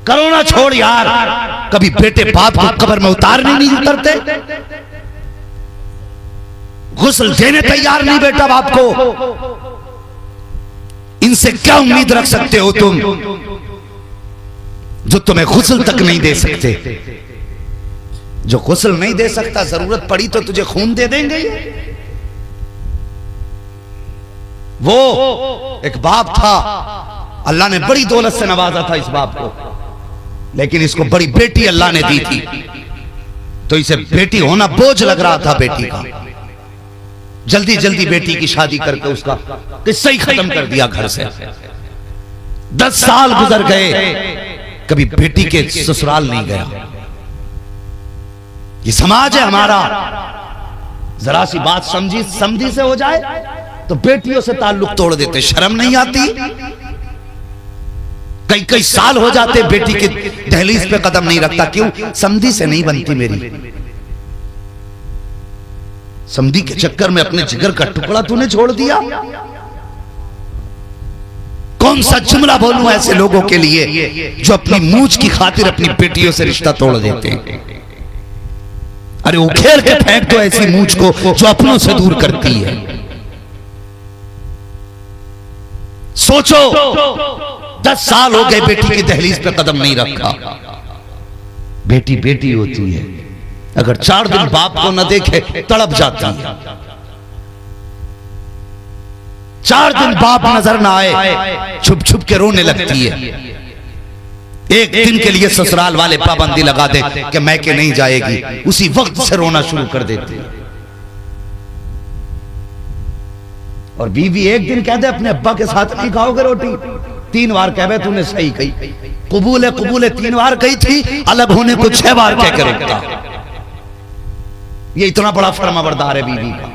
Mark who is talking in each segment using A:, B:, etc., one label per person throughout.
A: करो ना छोड़ यार। कभी बेटे बाप को कब्र में उतारने नहीं उतरते, गुस्ल देने तैयार नहीं बेटा बाप को। इनसे क्या उम्मीद रख सकते हो तुम जो तुम्हें गुस्ल तक नहीं दे सकते। जो गुस्ल नहीं दे सकता, जरूरत पड़ी तो तुझे खून दे देंगे। वो एक बाप था, अल्लाह ने बड़ी दौलत से नवाजा था इस बाप को, लेकिन इसको बड़ी बेटी अल्लाह ने दी थी, तो इसे बेटी होना बोझ लग रहा था बेटी का। जल्दी जल्दी बेटी की शादी करके उसका किस्सा ही खत्म कर दिया घर से। 10 साल गुजर गए, कभी बेटी के ससुराल नहीं गया। ये समाज है हमारा। जरा सी बात समझी से हो जाए तो बेटियों से ताल्लुक तोड़ देते। शर्म नहीं आती? कई कई साल हो जाते बेटी के दहलीज पे कदम नहीं रखता। क्यों? समधी से नहीं बनती मेरी। समधी के चक्कर में अपने जिगर का टुकड़ा तूने छोड़ दिया। कौन सा जुमला बोलूं ऐसे लोगों के लिए जो अपनी मूंछ की खातिर अपनी बेटियों से रिश्ता तोड़ देते हैं। अरे उखेड़ के फेंक दो ऐसी मूंछ को जो अपनों से दूर करती है। सोचो, 10 साल हो गए बेटी की दहलीज पे कदम नहीं रखा। बेटी बेटी होती है, अगर 4 दिन बाप को न देखे तड़प जाती है। 4 दिन बाप नजर ना आए छुप छुप के रोने लगती है। एक दिन के लिए ससुराल वाले पाबंदी लगा दे कि मैके नहीं जाएगी, उसी वक्त से रोना शुरू कर देती है। और बीवी एक दिन कह दे अपने अब्बा के साथ नहीं खाओगे रोटी, 3 बार कह तूने सही कही, कबूल है 3 बार कही थी, अलग होने को 6 बार कह के रोकता। ये इतना बड़ा फरमाबरदार है बीवी का।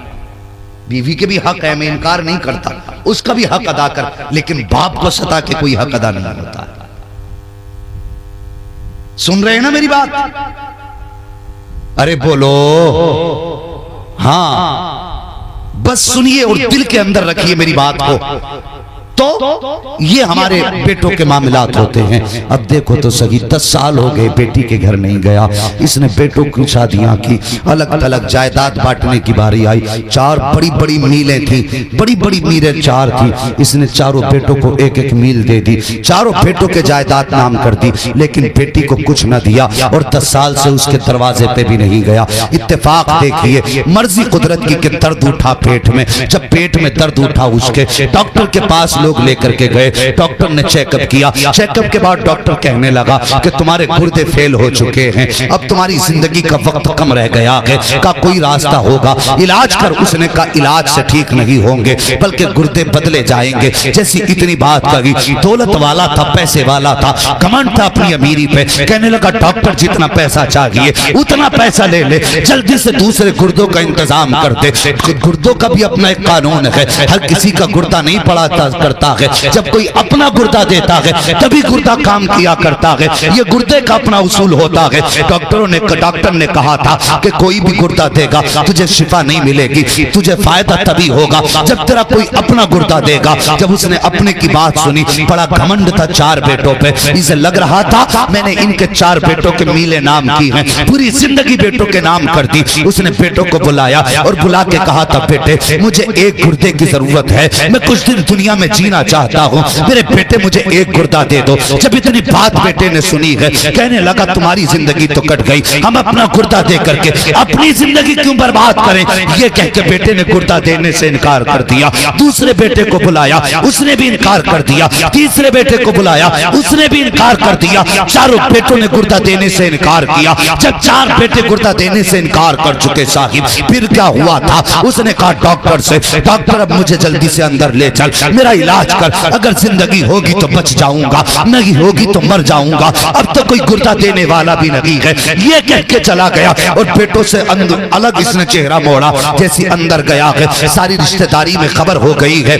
A: बीवी के भी हक है, मैं इनकार नहीं करता, उसका भी हक अदा कर, लेकिन बाप को सता के कोई हक अदा नहीं होता। सुन रहे हैं ना मेरी बात? अरे बोलो हाँ, बस सुनिए और दिल के अंदर रखिए मेरी बात को। तो ये हमारे बेटों के मामलात होते हैं। अब देखो तो सही, 10 साल हो गए बेटी के घर नहीं गया। इसने बेटों की शादियां की, अलग अलग जायदाद बांटने की बारी आई। 4 बड़ी बड़ी मीलें थी, बड़ी बड़ी मीलें 4 थी। इसने चारों बेटों को एक एक मील दे दी, चारों बेटों के जायदाद नाम कर दी, लेकिन बेटी को कुछ न दिया और 10 साल से उसके दरवाजे पे भी नहीं गया। इत्तेफाक देखिए, मर्जी कुदरत की कि दर्द उठा पेट में। जब पेट में दर्द उठा उसके, डॉक्टर के पास लोग लेकर के गए। डॉक्टर ने चेकअप किया। चेकअप के बाद डॉक्टर कहने लगा कि तुम्हारे गुर्दे फेल हो चुके हैं, अब तुम्हारी जिंदगी का वक्त कम रह गया है, का कोई रास्ता होगा, इलाज कर। उसने कहा इलाज से ठीक नहीं होंगे, बल्कि गुर्दे बदले जाएंगे। जैसी इतनी बात कही, दौलत वाला था, पैसे वाला था, घमंड था अपनी अमीरी पे। कहने लगा डॉक्टर जितना पैसा चाहिए उतना पैसा ले ले, जल्दी से दूसरे गुर्दों का इंतजाम कर दे। गुर्दों का भी अपना एक कानून है, हर किसी का गुर्दा नहीं पड़ा करता है। जब कोई अपना गुर्दा देता है तभी गुर्दा काम किया करता है। ये गुर्दे का अपना उसूल होता है। डॉक्टर ने कहा था कि कोई भी गुर्दा देगा तुझे शिफा नहीं मिलेगी, तुझे फायदा तभी होगा जब तेरा कोई अपना गुर्दा देगा। जब उसने अपने की बात सुनी, बड़ा घमंड था 4 बेटों पे। इसे लग रहा था मैंने इनके 4 बेटों के मीले नाम की हैं, पूरी जिंदगी बेटों के नाम कर दी। उसने बेटों को बुलाया और बुला के कहा था बेटे मुझे एक गुर्दे की जरूरत है, मैं कुछ दिन दुनिया में जीना चाहता हूँ, मेरे बेटे मुझे एक गुर्दा दे दो। जब इतनी बात बेटे ने सुनी है, कहने लगा तुम्हारी जिंदगी तो कट गई, हम अपना गुर्दा दे करके अपनी जिंदगी क्यों बर्बाद करें। ये कह के बेटे ने गुर्दा देने से इनकार कर दिया। दूसरे बेटे को बुलाया, उसने भी इनकार कर दिया। तीसरे बेटे को बुलाया, उसने भी इनकार कर दिया। चारों बेटों ने गुर्दा देने से इनकार किया। जब 4 बेटे गुर्दा देने से इनकार कर चुके साहिब, फिर क्या हुआ था? उसने कहा डॉक्टर से, डॉक्टर अब मुझे जल्दी से अंदर ले चल, मेरा इलाज कर, अगर जिंदगी होगी तो बच जाऊंगा, नहीं होगी तो मर जाऊंगा। अब तो कोई गुर्दा देने वाला भी नहीं है। ये कह के चला गया और बेटों से अलग इसने चेहरा मोड़ा। जैसे अंदर गया है, सारी रिश्तेदारी में खबर हो गई है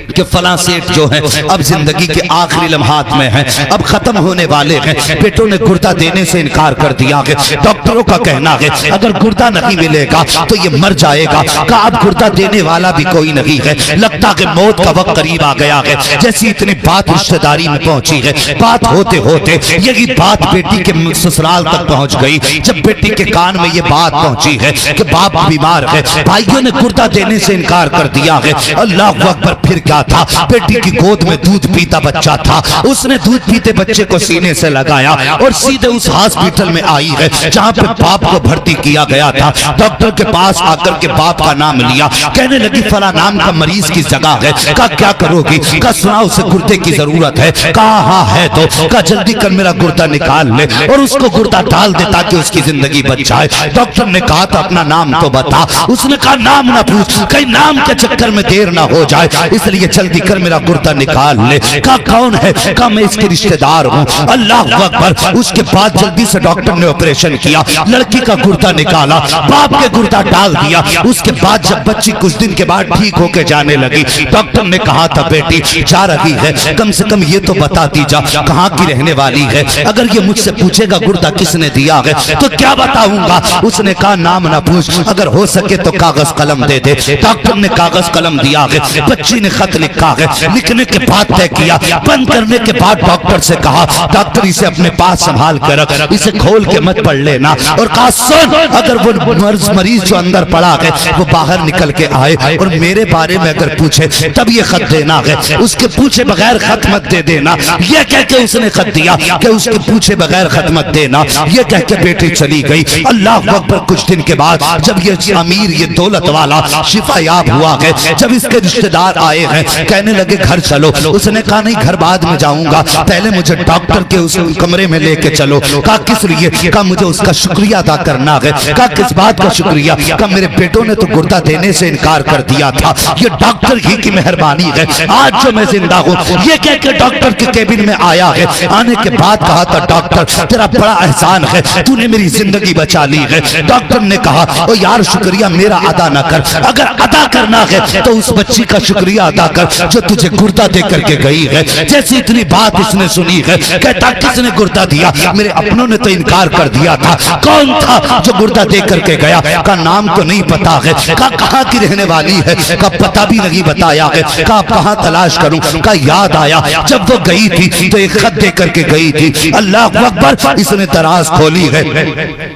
A: कि फलां सेठ जो है अब जिंदगी के आखिरी लम्हात में है, अब खत्म होने वाले हैं। बेटों ने गुर्दा देने से इनकार कर दिया है। डॉक्टरों का कहना है अगर गुर्दा नहीं मिलेगा तो ये मर जाएगा। का अब गुर्दा देने वाला भी कोई नहीं है, लगता है मौत का वक्त करीब आ गया है। जैसी इतनी बात रिश्तेदारी में पहुंची है, बात होते होते यही बात बेटी के ससुराल तक पहुंच गई। जब बेटी के कान में ये बात पहुंची है कि बाप बीमार है, भाइयों ने गुर्दा देने से इनकार कर दिया है। अल्लाह अकबर, फिर क्या था, बेटी की गोद में दूध पीता बच्चा था। उसने दूध पीते बच्चे को सीने से लगाया और सीधे उस हॉस्पिटल में आई है जहां पे बाप को भर्ती किया गया था। डॉक्टर के पास आकर के बाप का नाम लिया, कहने लगी फला नाम का मरीज की जगह है, का क्या करोगी, का सुना उसे गुर्दे की जरूरत है, कहा हाँ है तो का जल्दी कर मेरा गुर्दा निकाल ले और उसको गुर्दा डाल दे ताकि उसकी जिंदगी बच जाए। डॉक्टर ने कहा था अपना नाम तो बता, उसने कहा नाम ना पूछ, कहीं नाम के चक्कर में देर ना हो जाए, इसलिए जल्दी कर मेरा गुर्दा निकाल ले। कहा कौन है, कहा मैं इसके रिश्तेदार हूँ। अल्लाह अकबर। उसके बाद जल्दी से डॉक्टर ने ऑपरेशन किया, लड़की का गुर्दा निकाला, बाप के गुर्दा डाल दिया। उसके बाद जब बच्ची कुछ दिन के बाद ठीक होके जाने लगी, डॉक्टर ने कहा था बेटी जा रही है, कम से कम ये तो बता दी जा कहाँ की रहने वाली है। अगर ये मुझसे पूछेगा गुर्दा किसने दिया है तो क्या बताऊंगा। उसने कहा नाम ना पूछ, अगर हो सके तो कागज कलम दे दे। डॉक्टर ने कागज कलम दिया है, बच्ची ने खत लिखा है, लिखने के बाद तय किया, बंद करने के बाद डॉक्टर से कहा डॉक्टर इसे अपने पास संभाल कर रख, इसे खोल के मत पढ़ लेना। और कहा सुन, अगर वो मरीज जो अंदर पड़ा है वो बाहर निकल के आए और मेरे बारे में अगर पूछे तब ये खत देना है, उसके पूछे बगैर खत मत दे देना। ये कह के उसने खत दिया कि उसके पूछे बगैर खत मत देना। ये कह के बेटी चली गई। अल्लाह अकबर। कुछ दिन के बाद जब ये अमीर, ये दौलत वाला शिफायाब हुआ है, जब इसके रिश्तेदार आए हैं, कहने लगे घर चलो। उसने कहा नहीं, घर बाद में जाऊंगा, पहले मुझे डॉक्टर के उस कमरे में लेके चलो। कहा किस लिए, कहा मुझे उसका शुक्रिया अदा करना है। कहा किस बात का शुक्रिया, कहा मेरे बेटों ने तो गुर्दा देने से इनकार कर दिया था, ये डॉक्टर ही की मेहरबानी है आज जो मैं जिंदा हूँ। ये कह के डॉक्टर के केबिन में आया है। आने के बाद कहा था डॉक्टर तेरा बड़ा एहसान है, तूने मेरी जिंदगी बचा ली है। डॉक्टर ने कहा ओ यार शुक्रिया मेरा अदा ना कर, अगर अदा करना है तो उस बच्ची का शुक्रिया अदा कर जो तुझे गुर्दा दे करके गई है। जैसी इतनी बात इसने सुनी है, कहता किसने गुर्दा दिया, मेरे अपनों ने तो इनकार कर दिया था। कौन था जो गुर्दा दे करके गया, का नाम तो नहीं पता है, का कहाँ की रहने वाली है, का पता भी नहीं बताया है, का कहाँ तलाश करूं। का याद आया जब वो गई थी तो एक खत दे करके गई थी। अल्लाह अकबर। इसने दराज खोली है,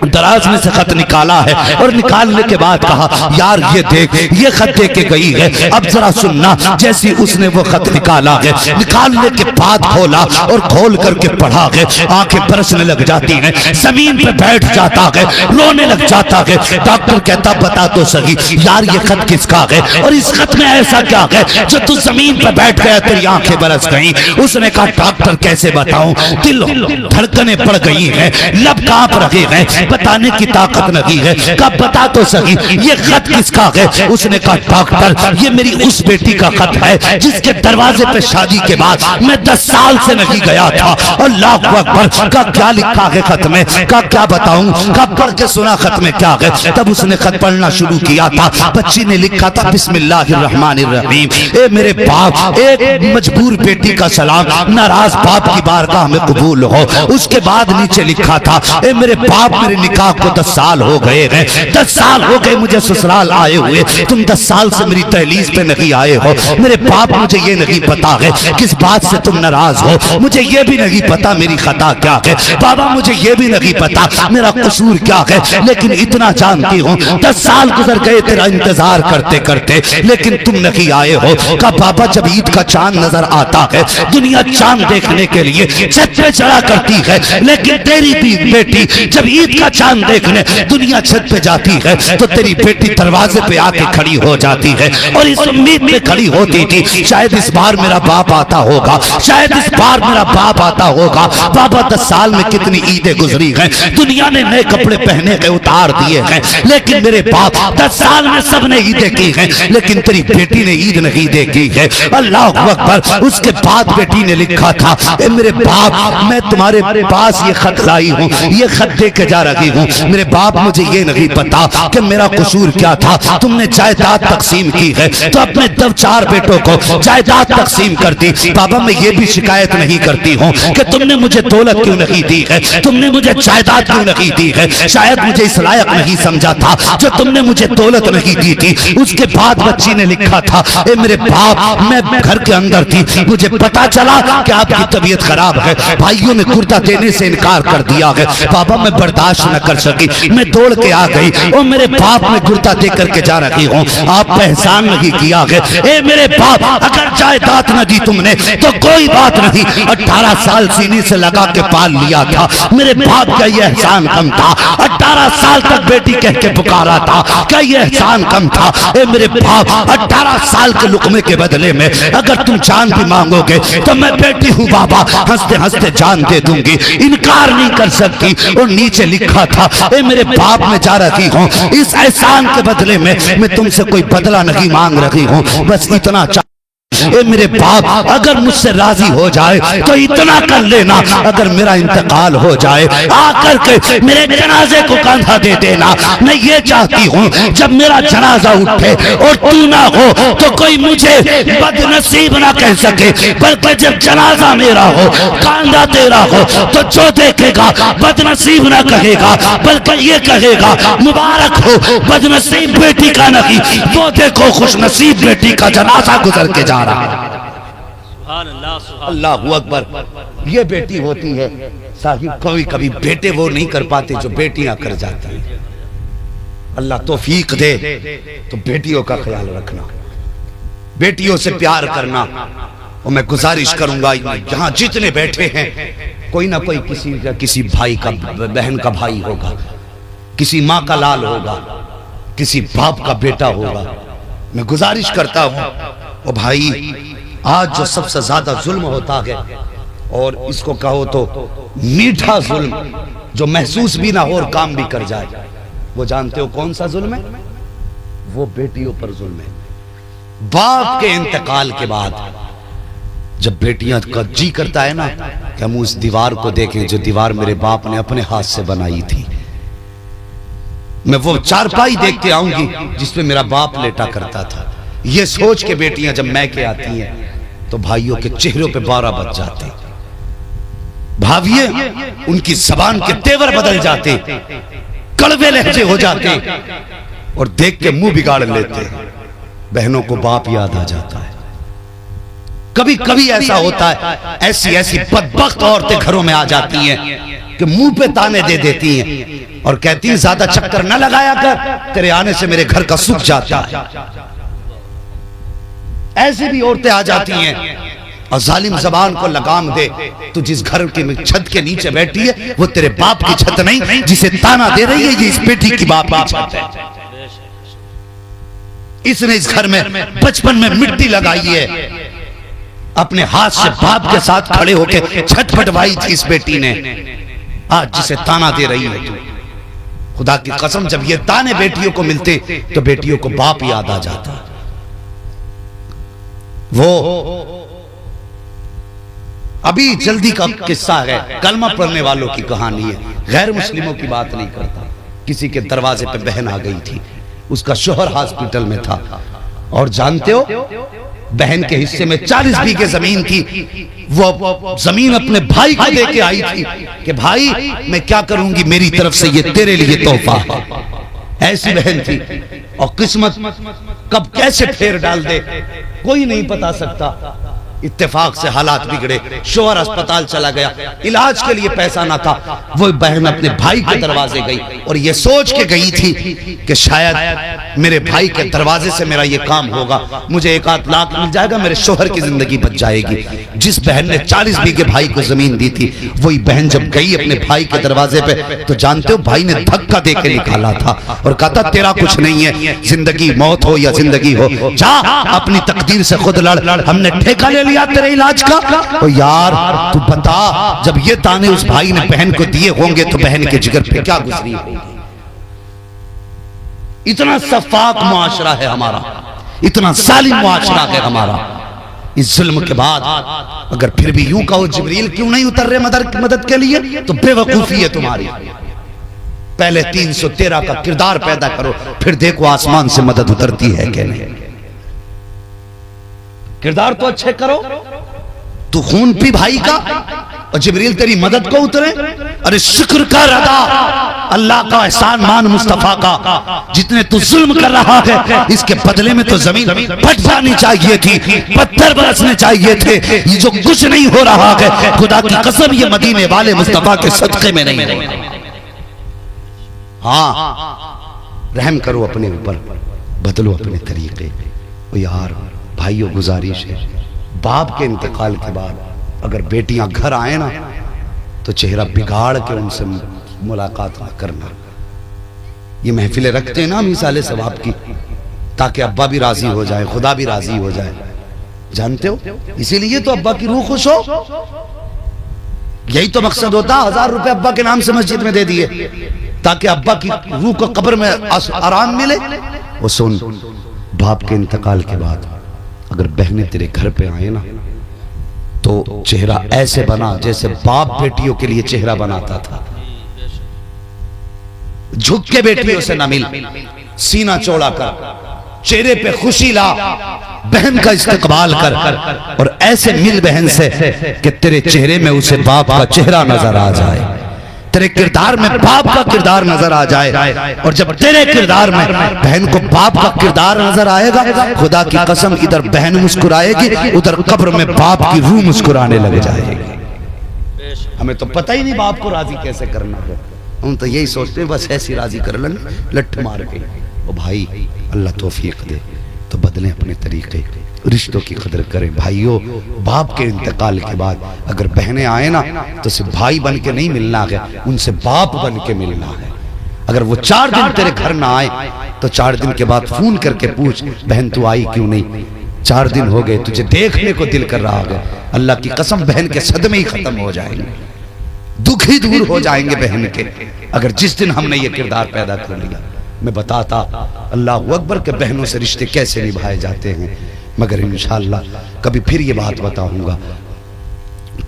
A: दराज में से खत निकाला है और निकालने के बाद कहा यार ये देख, ये खत दे के गई है, अब जरा सुनना। जैसी उसने वो खत निकाला है, निकालने के बाद खोला और खोल करके पढ़ा है, आंखें बरसने लग जाती हैं, जमीन पे बैठ जाता है, रोने लग जाता है। डॉक्टर कहता बता तो सही यार ये खत किसका है और इस खत में ऐसा क्या है जो तू जमीन पे बैठ गया, तेरी आंखें बरस गई। उसने कहा डॉक्टर कैसे बताऊं, दिल धड़कने पड़ गई है, लब कांप रहे हैं, बताने की ताकत नहीं है। कब बता तो सही ये खत किसका है। उसने कहा डॉक्टर ये मेरी उस बेटी का खत है जिसके दरवाजे पे शादी के बाद मैं 10 साल से नहीं गया था। अल्लाह अकबर। का क्या लिखा है खत में, का क्या बताऊं, कब पढ़ के सुना खत में क्या है। तब उसने खत पढ़ना शुरू किया था। बच्ची ने लिखा था बिस्मिल्लाहिर्रहमानिर्रहीम, ए मेरे बाप, एक मजबूर बेटी का सलाम, नाराज बाप की बारगाह में कबूल हो। उसके बाद नीचे लिखा था ए मेरे बाप, मेरे निकाह को 10 साल हो गए हैं, 10 साल हो गए मुझे ससुराल आए हुए, तुम 10 साल से मेरी दहलीज पे नहीं आए हो। मेरे बाप मुझे ये नहीं पता है किस बात से तुम नाराज हो, मुझे ये भी नहीं पता मेरी खता क्या है। बाबा मुझे ये भी नहीं पता मेरा कसूर क्या है, लेकिन इतना जानती हूँ 10 साल गुजर गए तेरा इंतजार करते करते, लेकिन तुम नहीं आए हो। का बाबा जब ईद का चांद नजर आता है, दुनिया चांद देखने के लिए छत पे चढ़ा करती है, लेकिन तेरी बेटी जब ईद का चांद देखने दुनिया छत पे जाती है तो तेरी बेटी दरवाजे पे आके खड़ी हो जाती है और इस उम्मीद में खड़ी होती थी शायद इस बार मेरा बाप आता होगा, शायद इस बार मेरा बाप आता होगा। बाबा 10 साल में कितनी ईदें गुजरी हैं, दुनिया ने नए कपड़े पहने के उतार दिए हैं, लेकिन मेरे बाप 10 साल में सबने ईदें की हैं, लेकिन तेरी बेटी ने ईद नहीं देखी है। अल्लाह अकबर। उसके बाद बेटी ने लिखा था ए मेरे बाप, मैं तुम्हारे पास ये खत लाई हूँ, ये खत दे के जा रही हूँ। मेरे बाप मुझे ये नहीं पता कि मेरा कसूर क्या था, तुमने जायदाद तकसीम की है तो अपने 4 बेटों को जायदाद तकसीम कर दी। बाबा मैं ये भी शिकायत नहीं करती हूँ कि तुमने मुझे दौलत क्यों नहीं दी है, तुमने मुझे जायदाद क्यों नहीं दी है, शायद मुझे इस लायक नहीं समझा था जो तुमने मुझे दौलत नहीं दी थी। उसके बाद बच्ची ने लिखा था ए मेरे बाप, मैं घर के अंदर थी, मुझे पता चला कि आपकी तबीयत खराब है। भाइयों ने कुर्ता देने से इनकार कर दिया है। बाबा मैं बर्दाश्त न कर सकी, मैं दौड़ के आ गई और मेरे बाप ने कुर्ता दे करके जा रही हूँ, आप एहसान नहीं किया है। ए मेरे बाप, अगर जायदाद न दी तुमने तो कोई बात नहीं, 18 साल सीने से लगा के पाल लिया था, मेरे बाप का ये एहसान कम था। 18 साल तक बेटी कह के पुकारा था, क्या ये एहसान कम था? ए मेरे बाप, 18 साल के लुकमे के बदले में अगर तुम जान भी मांगोगे तो मैं बेटी हूँ बाबा, हंसते हंसते जान दे दूंगी, इनकार नहीं कर सकती। और नीचे लिखा था, ए मेरे बाप मैं जा रही हूँ, इस एहसान के बदले में मैं तुमसे कोई बदला नहीं मांग रही हूँ, बस इतना ए मेरे बाप, अगर मुझसे राजी हो जाए तो इतना कर लेना, अगर मेरा इंतकाल हो जाए आकर के मेरे जनाजे को कंधा दे देना। मैं ये चाहती हूँ जब मेरा जनाजा उठे और तू ना हो तो कोई मुझे बदनसीब ना कह सके, बल्कि जब जनाजा मेरा हो, कंधा तेरा हो, तो जो देखेगा बदनसीब ना कहेगा, बल्कि ये कहेगा मुबारक हो बदनसीब बेटी का नहीं, वो देखो खुश नसीब बेटी का जनाजा गुजर के जा रहा। अल्लाहू अकबर। ये बेटी होती है साहिब, कभी कभी बेटे वो नहीं कर पाते जो बेटियां कर जाती हैं। अल्लाह तौफीक दे तो बेटियों का ख्याल रखना, बेटियों से प्यार करना। और मैं गुजारिश करूंगा यहाँ जितने बैठे हैं, कोई ना कोई किसी भाई का, बहन का भाई होगा, किसी माँ का लाल होगा, किसी बाप का बेटा होगा। मैं गुजारिश करता हूँ ओ भाई, आज जो सबसे ज्यादा जुल्म होता है, और इसको कहो तो मीठा जुल्म, जो महसूस भी ना हो और काम भी कर जाए, वो जानते हो कौन सा जुल्म है? वो बेटियों पर जुल्म है। बाप के इंतकाल के बाद जब बेटियां का जी करता है ना कि हम उस दीवार को देखें जो दीवार मेरे बाप ने अपने हाथ से बनाई थी, मैं वो चारपाई देख के आऊंगी जिसपे मेरा बाप लेटा करता था। ये सोच के बेटियां जब मैके आती हैं तो भाइयों के चेहरों पे 12 बज जाते, भाविये उनकी जबान के तेवर बदल जाते, कड़वे लहजे हो जाते, और देख के मुंह बिगाड़ लेते। बहनों को बाप याद आ जाता है। कभी कभी ऐसा होता है, ऐसी ऐसी बदबख्त औरतें घरों में आ जाती हैं कि मुंह पे ताने दे देती हैं और कहती हैं ज्यादा चक्कर न लगाया कर, तेरे आने से मेरे घर का सुख जाता है। ऐसी भी औरतें आ जाती हैं और जालिम जबान को लगाम दे, तो जिस घर की छत के नीचे बैठी है वो तेरे बाप की छत नहीं, जिसे ताना दे रही है ये इस बेटी की बाप की छत है। इसने इस घर में बचपन में मिट्टी लगाई है, अपने हाथ से बाप के साथ खड़े होकर छत फटवाई थी इस बेटी ने, आज जिसे ताना दे रही है तू। खुदा की कसम, जब ये ताने बेटियों को मिलते तो बेटियों को बाप याद आ जाता। वो अभी जल्दी का किस्सा है, कलमा पढ़ने वालों की कहानी है, गैर मुस्लिमों की बात नहीं करता। किसी के दरवाजे पे बहन आ गई थी, उसका शोहर हॉस्पिटल में था, और जानते हो बहन के हिस्से में 40 बीघे जमीन थी। वो जमीन अपने भाई को दे के आई थी कि भाई मैं क्या करूंगी, मेरी तरफ से ये तेरे लिए तोहफा है। ऐसी बहन थी, और किस्मत कब कैसे फेर डाल दे कोई नहीं बता सकता। इत्तेफाक से हालात बिगड़े, शोहर अस्पताल चला गया, इलाज के लिए पैसा ना था, वो बहन अपने भाई के दरवाजे गई और ये सोच के गई थी कि शायद मेरे भाई के दरवाजे से मेरा ये काम होगा, मुझे 1-8 लाख मिल जाएगा, मेरे शोहर की जिंदगी बच जाएगी। जिस बहन ने 40 बीघे भाई को जमीन दी थी, वही बहन जब गई अपने भाई के दरवाजे पे, तो जानते हो भाई ने धक्का दे के निकाला था और कहा था तेरा कुछ नहीं है, जिंदगी मौत हो या जिंदगी हो, जा अपनी तकदीर से खुद लड़, हमने ठेका ले लिया तेरे इलाज का। तो यार तू बता, जब ये ताने उस भाई ने बहन को दिए होंगे तो बहन के जिगर पे क्या गुजरी होगी। इतना सफाक मुआशरा है हमारा, इतना जालिम मुआशरा है हमारा। इस जुल्म के बाद अगर फिर भी यूं कहो जिब्रील क्यों नहीं उतर रहे मदद के लिए, तो बेवकूफी है तुम्हारी। पहले 313 का किरदार पैदा करो, फिर देखो आसमान से मदद उतरती है कि नहीं। किरदार तो अच्छे करो, तू खून पी भाई का और जिब्रील तेरी मदद को उतरे। अरे शुक्र कर अदा अल्लाह का एहसान मान मुस्तफा का, जितने तू जुल्म कर रहा है इसके बदले में तो जमीन फट जानी चाहिए थी, पत्थर बरसने चाहिए थे। ये जो कुछ नहीं हो रहा है खुदा की कसम ये मदीने वाले मुस्तफा के सदक़े में नहीं है। हाँ, रहम करो अपने ऊपर, बदलो अपने तरीके। ओ यार भाइयों, गुजारिश है, बाप के इंतकाल के बाद अगर बेटियां घर आए ना तो चेहरा बिगाड़ के उनसे मुलाकात ना करना। ये महफिलें रखते हैं ना हम इसाले सवाब की, ताकि अब्बा भी राजी हो जाए, खुदा भी राजी हो जाए, जानते हो, इसीलिए तो अब्बा की रूह खुश हो। यही तो मकसद होता। 1000 रुपए अब्बा के नाम से मस्जिद में दे दिए ताकि अब्बा की रूह को कब्र में आराम मिले। वो सुन, बाप के इंतकाल के बाद अगर बहनें तेरे घर पे आए ना तो चेहरा ऐसे बना जैसे बाप बेटियों के लिए चेहरा बनाता था। झुक के बेटियों से ना मिल, सीना चौड़ा कर, चेहरे पे खुशी ला, बहन का इस्तकबाल कर और ऐसे मिल बहन से कि तेरे चेहरे में उसे बाप का चेहरा नजर आ जाए, तेरे किरदार में बाप का किरदार नजर आ जाए। और जब तेरे किरदार में बहन को बाप का किरदार नजर आएगा, खुदा की कसम इधर बहन मुस्कुराएगी, उधर कब्र में बाप की रूह मुस्कुराने लग जाएगी। हमें तो पता ही नहीं बाप को राजी कैसे करना है, हम तो यही सोचते हैं बस ऐसी राजी कर लेंगे लठ मार के। ओ भाई, अल्लाह तौफीक दे तो बदलें अपने तरीके, रिश्तों की कदर करें। भाइयों, बाप के इंतकाल के बाद अगर बहनें आए ना तो सिर्फ भाई बन के नहीं मिलना है, उनसे बाप बन के मिलना है। अगर वो 4 दिन तेरे घर ना आए तो 4 दिन के बाद फोन करके पूछ, बहन तू आई क्यों नहीं, 4 दिन हो गए तुझे देखने को दिल कर रहा है। अल्लाह की कसम बहन के सदमे ही खत्म हो जाएंगे, दुख ही दूर हो जाएंगे बहन के, अगर जिस दिन हमने ये किरदार पैदा कर लिया। मैं बताता अल्लाह अकबर के बहनों से रिश्ते कैसे निभाए जाते हैं, मगर इंशाअल्लाह कभी फिर ये बात बताऊंगा।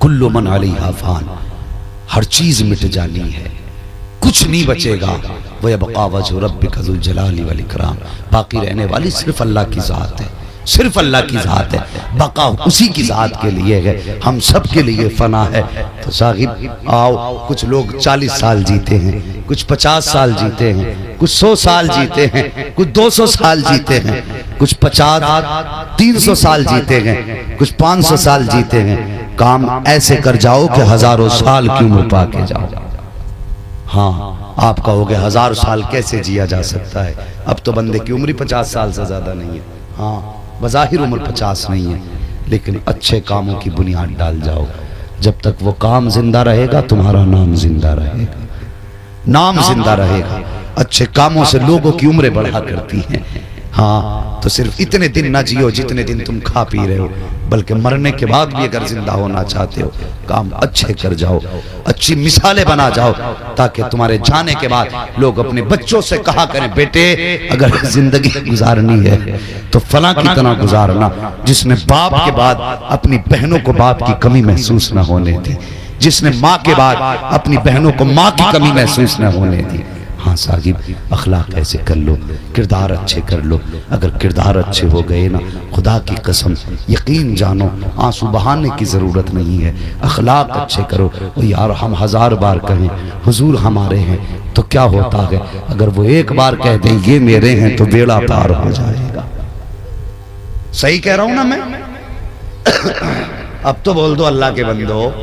A: कुल्लु मन अलैहा फान, हर चीज मिट जानी है, कुछ नहीं बचेगा। वयबका वजहु रब्बिका ज़ुल जलाली वल इकराम, बाकी रहने वाली सिर्फ अल्लाह की जात है, सिर्फ अल्लाह की जात है, बका उसी की जात के लिए है, हम सब के लिए फना है। तो साहिब आओ, कुछ लोग 40 साल जीते हैं, कुछ 50 साल जीते हैं, कुछ 100 साल जीते हैं, कुछ 200 साल जीते हैं, कुछ 300 साल जीते हैं, कुछ 500 साल जीते हैं। काम ऐसे कर जाओ कि हजारों साल की उम्र पा के जाओ। हाँ, आप कहोगे 1000 साल कैसे जिया जा सकता है, अब तो बंदे की उम्र 50 साल से ज्यादा नहीं है। हाँ, बज़ाहिर उम्र 50 नहीं है, लेकिन अच्छे कामों की बुनियाद डाल जाओ। जब तक वो काम जिंदा रहेगा तुम्हारा नाम जिंदा रहेगा, नाम जिंदा रहेगा। अच्छे कामों से लोगों की उम्रें बढ़ा करती हैं। हाँ, तो सिर्फ इतने दिन ना जियो जितने दिन तुम खा पी रहे हो, बल्कि मरने के बाद भी अगर जिंदा होना चाहते हो काम अच्छे कर जाओ, अच्छी मिसालें बना जाओ, ताकि तुम्हारे जाने के बाद लोग अपने बच्चों से कहा करें, बेटे अगर जिंदगी गुजारनी है तो फला की तरह गुजारना, जिसने बाप के बाद अपनी बहनों को बाप की कमी महसूस न होने दी, जिसने माँ के बाद अपनी बहनों को माँ की कमी महसूस न होने दी। हाँ साहिब, अखलाक ऐसे कर लो, किरदार अच्छे कर लो। अगर किरदार अच्छे हो गए ना, खुदा की कसम यकीन जानो आंसू बहाने की ज़रूरत नहीं है। अखलाक अच्छे करो। और यार हम 1000 बार कहें हुजूर हमारे हैं तो क्या होता है, अगर वो एक बार कह दें ये मेरे हैं तो बेड़ा पार हो जाएगा। सही कह रहा हूं ना मैं? अब तो बोल दो अल्लाह के बंदो,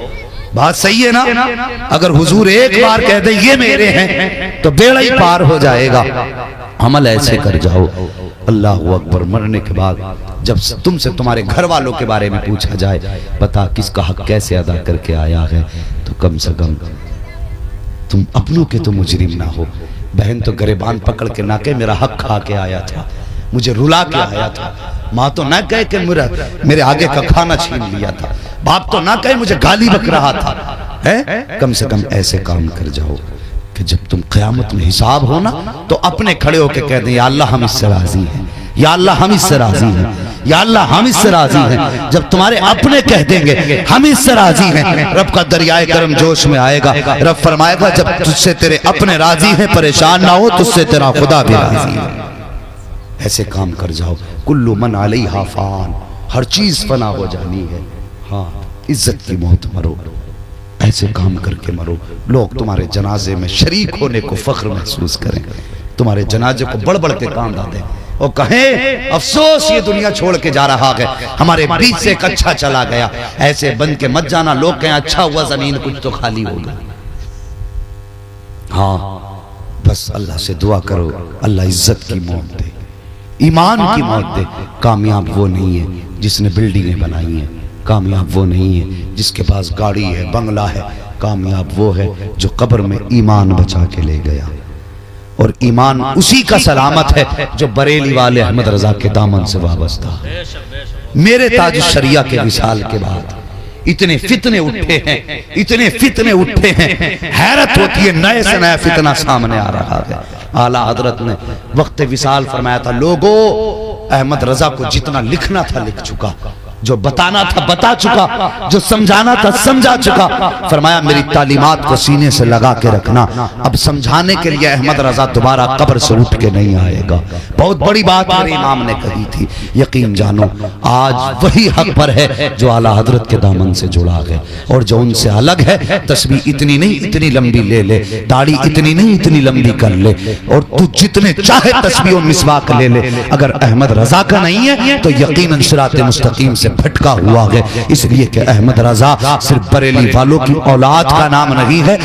A: बात सही है ना? अगर हुजूर एक बार कह दे ये मेरे हैं तो बेड़ा ही पार हो जाएगा। अमल ऐसे कर जाओ। अल्लाह अकबर। मरने के बाद जब तुमसे तुम्हारे घर वालों के बारे में पूछा जाए, बता किसका हक कैसे अदा करके आया है, तो कम से कम तुम अपनों के तो मुजरिम ना हो। बहन तो गरेबान पकड़ के ना कहे मेरा हक खा के आया था, मुझे रुला के आया था। माँ तो ना कहे कि मेरे आगे का खाना छीन लिया था। बाप तो ना कहे मुझे गाली बक रहा था। है कम से कम ऐसे काम कर जाओ कि जब तुम क़यामत में हिसाब हो ना तो अपने खड़े होके कह दें या अल्लाह हम इससे राजी हैं, या अल्लाह हम इससे राजी हैं, या अल्लाह हम इससे राजी हैं। जब तुम्हारे अपने कह देंगे हम इससे राजी हैं, रब का दरियाए करम जोश में आएगा। रब फरमाएगा जब तुझसे तेरे अपने राजी हैं परेशान ना हो, तुझसे तेरा खुदा भी राजी है। ऐसे काम कर जाओ। कुल्लु मन अलैहा फान, हर चीज फना हो जानी है। हाँ, इज्जत की मौत मरो, ऐसे काम करके मरो, लोग तुम्हारे जनाजे में शरीक होने को फख्र महसूस करें, तुम्हारे जनाजे को बढ़ बढ़ के कांदा दें और कहें अफसोस ये दुनिया छोड़ के जा रहा है, हमारे बीच से एक अच्छा चला गया। ऐसे बन के मत जाना, लोग कहें अच्छा हुआ जमीन कुछ तो खाली होगा। हाँ, बस अल्लाह से दुआ करो अल्लाह इज्जत की मौत दे, ईमान की मौत दे। कामयाब वो नहीं है जिसने बिल्डिंगें बनाई हैं, कामयाब वो नहीं है जिसके पास गाड़ी है, बंगला है। कामयाब वो है जो कब्र में ईमान बचा के ले गया, और ईमान उसी का सलामत है जो बरेली वाले अहमद रजा के दामन से वाबस्ता। मेरे ताज शरिया के विशाल के बाद इतने फितने उठे हैं, इतने फितने उठे हैं, हैरत होती है, नए से नया फितना सामने आ रहा है। आला हजरत ने वक्त विसाल फरमाया था, लोगों अहमद रजा को जितना लिखना था लिख चुका, जो बताना था बता चुका, जो समझाना था समझा चुका। फरमाया मेरी तालीमात को सीने से लगा के रखना, अब समझाने के लिए अहमद रजा दोबारा कब्र से उठ के नहीं आएगा। बहुत बड़ी बात मेरे इमाम ने कही थी, यकीन जानो आज वही हक पर है जो आला हजरत के दामन से जुड़ा है, और जो उनसे अलग है तस्बीह इतनी नहीं इतनी लंबी ले ले, दाढ़ी इतनी नहीं इतनी लंबी कर ले, और तू जितने चाहे तस्बीह और मिसवाक ले ले, अगर अहमद रजा का नहीं है तो यकीनन सिराते मुस्तकीम से भटका हुआ है। इसलिए कि अहमद रजा सिर्फ बरेली वालों की औलाद का नाम नहीं है,